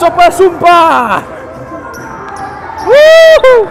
coba sumpah. Woo!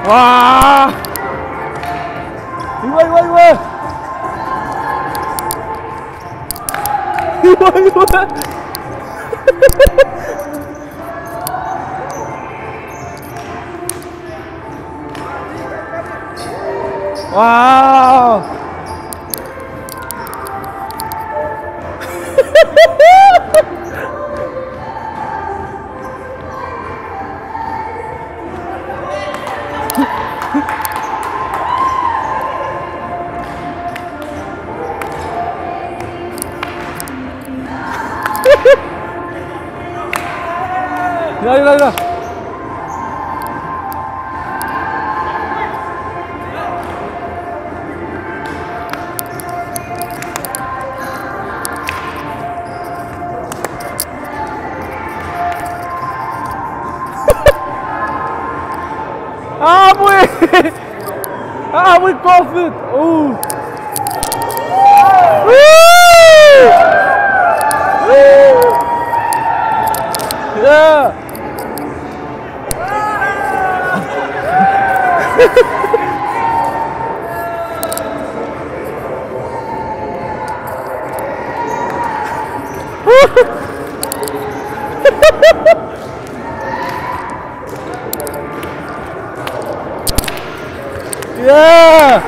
Wah! Iwa. Wow! Ya. We got it. Oh. Yeah. Yeah.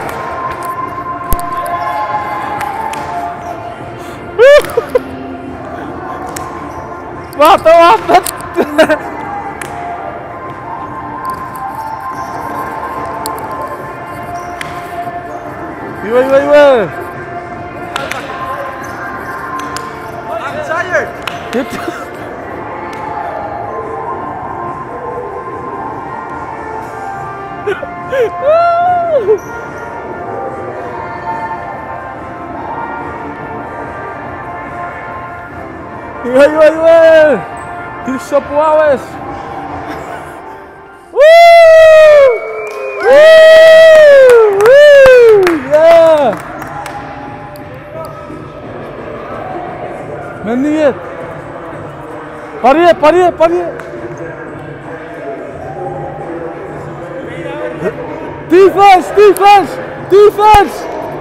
Wacht. Iwa. I'm tired. Iwa. He's so flawless. Yeah. Maniet. Parier.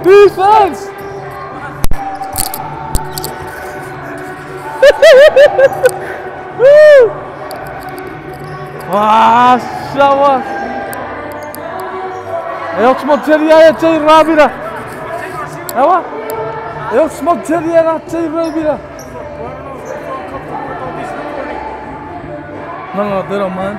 Defense. Wah, sawa. Eu smoggeriai a Jay Rabira. Ewa? Eu smoggeriai a Jay Rabira. No, they don't mind.